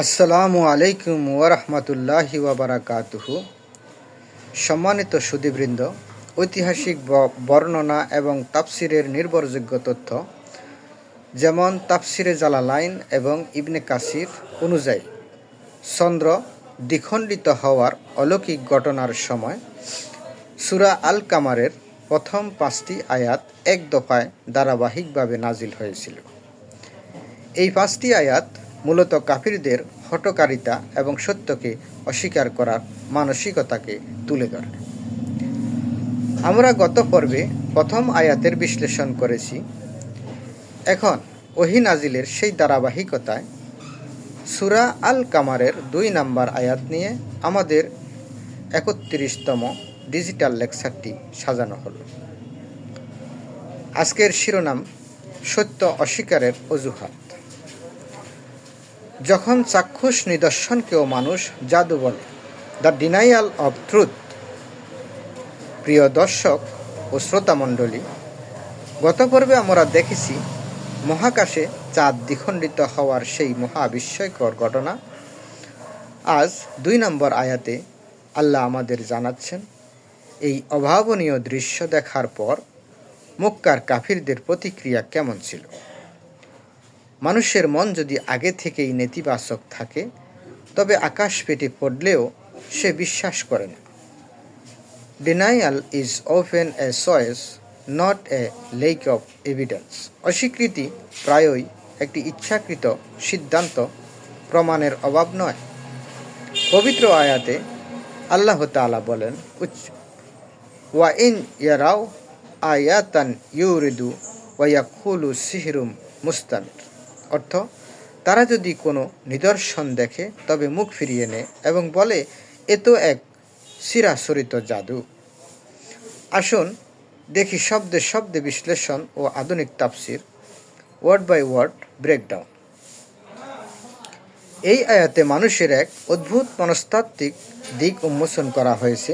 আসসালামু আলাইকুম ওয়ারহমতুল্লাহি ওয়াবারাকাতুহু। সম্মানিত সুধীবৃন্দ, ঐতিহাসিক বর্ণনা এবং তাফসিরের নির্ভরযোগ্য তথ্য যেমন তাফসিরে জালালাইন এবং ইবনে কাসির অনুযায়ী চন্দ্র দ্বিখণ্ডিত হওয়ার অলৌকিক ঘটনার সময় সূরা আল কামারের প্রথম 5টি আয়াত এক দফায় ধারাবাহিকভাবে নাজিল হয়েছিল। এই 5টি আয়াত মূলত কাফিরদের হঠকারিতা এবং সত্যকে অস্বীকার করার মানসিকতাকে তুলে ধরে। আমরা গত পর্বে প্রথম আয়াতের বিশ্লেষণ করেছি। এখন ওহী নাজিলের সেই ধারাবাহিকতায় সূরা আল কামারের 2 নম্বর আয়াত নিয়ে আমাদের 31তম ডিজিটাল লেকচারটি সাজানো হলো। আজকের শিরোনাম সত্য অস্বীকারের অজুহাত। যখন চাক্ষুষ নিদর্শনকেও মানুষ জাদু বলে, দ্য ডিনাইয়াল অব ট্রুথ। প্রিয় দর্শক ও শ্রোতামণ্ডলী, গত পর্বে আমরা দেখেছি মহাকাশে চাঁদ দ্বিখণ্ডিত হওয়ার সেই মহাবিস্ময়কর ঘটনা। আজ 2 নম্বর আয়াতে আল্লাহ আমাদের জানাচ্ছেন এই অভাবনীয় দৃশ্য দেখার পর মক্কার কাফিরদের প্রতিক্রিয়া কেমন ছিল। মানুষের মন যদি আগে থেকেই নেতিবাচক থাকে তবে আকাশ ফেটে পড়লেও সে বিশ্বাস করে না। Denial is often A choice, not a lake of evidence. অস্বীকৃতি প্রায়ই একটি ইচ্ছাকৃত সিদ্ধান্ত, প্রমাণের অভাব নয়। পবিত্র আয়াতে আল্লাহ তাআলা বলেন, ওয়া ইন ইয়ারাও আয়াতান ইউরিদু ওয়া ইয়াকুলু সিহরুম মুস্তামির। অর্থ, তারা যদি কোনো নিদর্শন দেখে তবে মুখ ফিরিয়ে নেয় এবং বলে এ তো এক চিরাচরিত জাদু। আসুন দেখি শব্দে শব্দে বিশ্লেষণ ও আধুনিক তাফসির, ওয়ার্ড বাই ওয়ার্ড ব্রেকডাউন। এই আয়াতে মানুষের এক অদ্ভুত মনস্তাত্ত্বিক দিক উন্মোচন করা হয়েছে।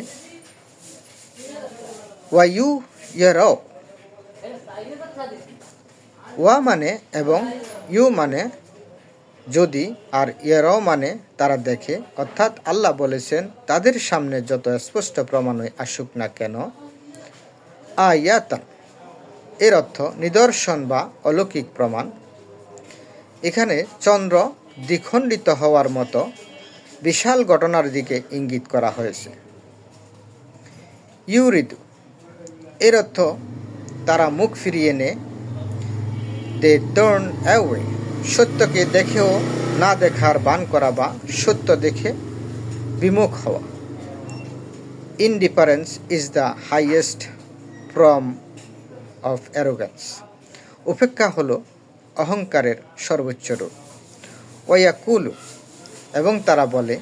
ওয়া ইউ ইয়ারাও, ওয়া মানে এবং ইউ মানে যদি, আর ইয়ারাও মানে তারা দেখে। অর্থাৎ আল্লাহ বলেছেন তাদের সামনে যত স্পষ্ট প্রমাণই আসুক না কেন, আয়াতান এর অর্থ নিদর্শন বা অলৌকিক প্রমাণ। এখানে চন্দ্র দ্বিখণ্ডিত হওয়ার মতো বিশাল ঘটনার দিকে ইঙ্গিত করা হয়েছে। ইউরিদু এর অর্থ তারা মুখ ফিরিয়ে নেয়, দে টার্ন অ্যাওয়ে। সত্যকে দেখেও না দেখার ভান করা বা সত্য দেখে বিমুখ হওয়া। Indifference is the highest form of arrogance. উপেক্ষা হলো অহংকারের সর্বোচ্চ রূপ। ওয়াকুলু এবং তারা বলে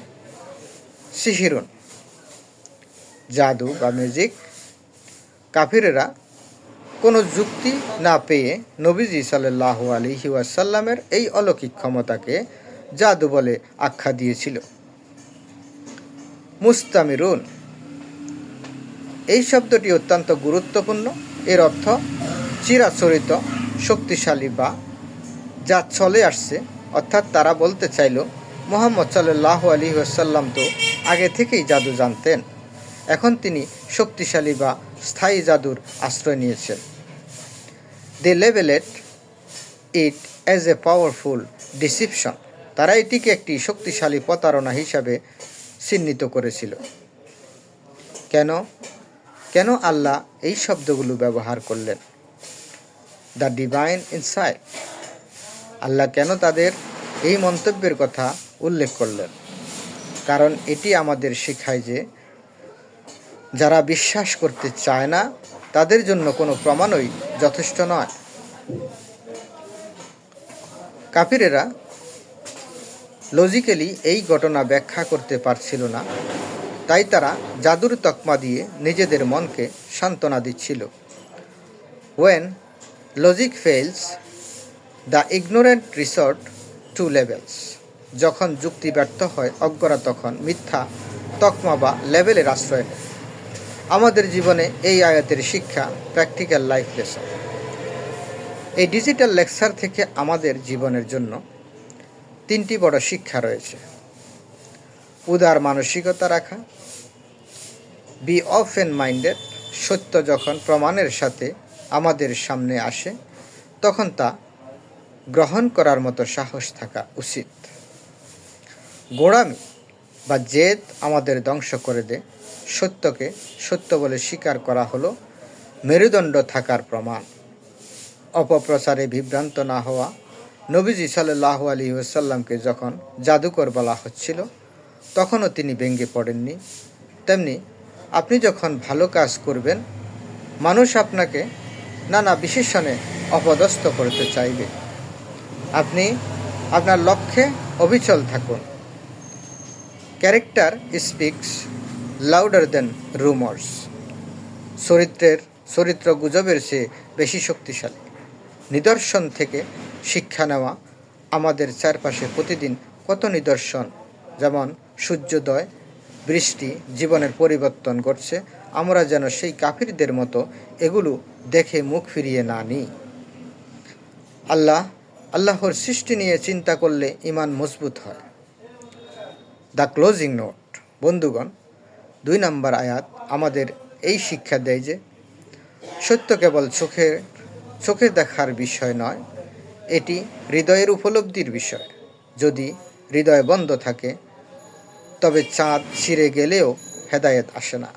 সিহিরুন, জাদু বা ম্যাজিক। কাফিরেরা কোনো যুক্তি না পেয়ে নবীজি সাল্লাল্লাহু আলাইহি ওয়াসাল্লামের এই অলৌকিক ক্ষমতাকে জাদু বলে আখ্যা দিয়েছিল। মুস্তামিরুন এই শব্দটি অত্যন্ত গুরুত্বপূর্ণ। এর অর্থ চিরাচরিত, শক্তিশালী বা যা চলে আসছে। অর্থাৎ তারা বলতে চাইল মুহাম্মদ সাল্লাল্লাহু আলাইহি ওয়াসাল্লাম তো আগে থেকেই জাদু জানতেন, এখন তিনি শক্তিশালী বা স্থায়ী জাদুর আশ্রয় নিয়েছেন। They labelled it as a powerful deception. তারা এটিকে একটি শক্তিশালী প্রতারণা হিসাবে চিহ্নিত করেছিল। কেন আল্লাহ এই শব্দগুলো ব্যবহার করলেন? The divine insight. আল্লাহ কেন তাদের এই মন্তব্যের কথা উল্লেখ করলেন? কারণ এটি আমাদের শেখায় যে যারা বিশ্বাস করতে চায় না তাদের জন্য কোনো প্রমাণই যথেষ্ট নয়। কাফিরেরা লজিক্যালি এই ঘটনা ব্যাখ্যা করতে পারছিল না, তাই তারা জাদুর তকমা দিয়ে নিজেদের মনকে সান্ত্বনা দিচ্ছিল। When logic fails, the ignorant resort to levels. যখন যুক্তি ব্যর্থ হয়, অজ্ঞরা তখন মিথ্যা তকমা বা লেভেলের আশ্রয় নেয়। আমাদের জীবনে এই আয়াতের শিক্ষা প্র্যাকটিক্যাল লাইফ লেসন। এই ডিজিটাল লেকচার থেকে আমাদের জীবনের জন্য তিনটি বড় শিক্ষা রয়েছে। উদার মানসিকতা রাখা, বি ওপেন মাইন্ডেড, সত্য যখন প্রমাণের সাথে আমাদের সামনে আসে তখন তা গ্রহণ করার মতো সাহস থাকা উচিত। গোঁড়ামি বা জেদ আমাদের ধ্বংস করে দেয়। সত্যকে সত্য বলে স্বীকার করা হলো মেরুদণ্ড থাকার প্রমাণ। অপপ্রচারে বিভ্রান্ত না হওয়া। নবীজি সাল্লাল্লাহু আলাইহি ওয়াসাল্লামকে যখন জাদুকর বলা হচ্ছিল তখনও তিনি ভেঙে পড়েননি। তেমনি আপনি যখন ভালো কাজ করবেন মানুষ আপনাকে নানা বিশেষণে অপদস্থ করতে চাইবে। আপনি আপনার লক্ষ্যে অবিচল থাকুন। ক্যারেক্টার স্পিক্স লাউডার দেন রুমার্স। চরিত্র গুজবের চেয়ে বেশি শক্তিশালী। নিদর্শন থেকে শিক্ষা নেওয়া। আমাদের চারপাশে প্রতিদিন কত নিদর্শন, যেমন সূর্যোদয়, বৃষ্টি, জীবনের পরিবর্তন ঘটছে। আমরা যেন সেই কাফিরদের মতো এগুলো দেখে মুখ ফিরিয়ে না নিই। আল্লাহর সৃষ্টি নিয়ে চিন্তা করলে ঈমান মজবুত হয়। The closing note. বন্ধুগণ, 2 নম্বর আয়াত আমাদের এই শিক্ষা দেয় যে সত্য কেবল চোখে দেখার বিষয় নয়, এটি হৃদয়ের উপলব্ধির বিষয়। যদি হৃদয় বন্ধ থাকে তবে চাঁদ ছিঁড়ে গেলেও হেদায়েত আসে না।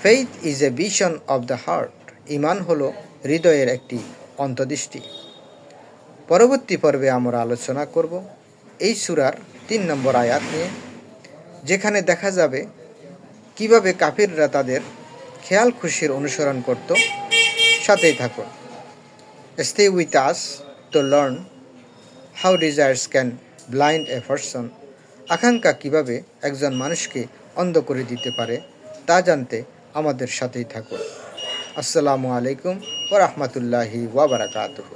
Faith is a vision of the heart. ঈমান হলো হৃদয়ের একটি অন্তর্দৃষ্টি। পরবর্তী পর্বে আমরা আলোচনা করব এই সূরার 3 নম্বর আয়াত নিয়ে, যেখানে দেখা যাবে কিভাবে কাফিররা তাদের খেয়াল খুশির অনুসরণ করত। সাথেই থাকুন। Stay with us to learn how desires can blind a person. আকাঙ্ক্ষা কিভাবে একজন মানুষকে অন্ধ করে দিতে পারে তা জানতে আমাদের সাথেই থাকুন। আসসালামু আলাইকুম ওয়া রাহমাতুল্লাহি ওয়া বারাকাতুহু।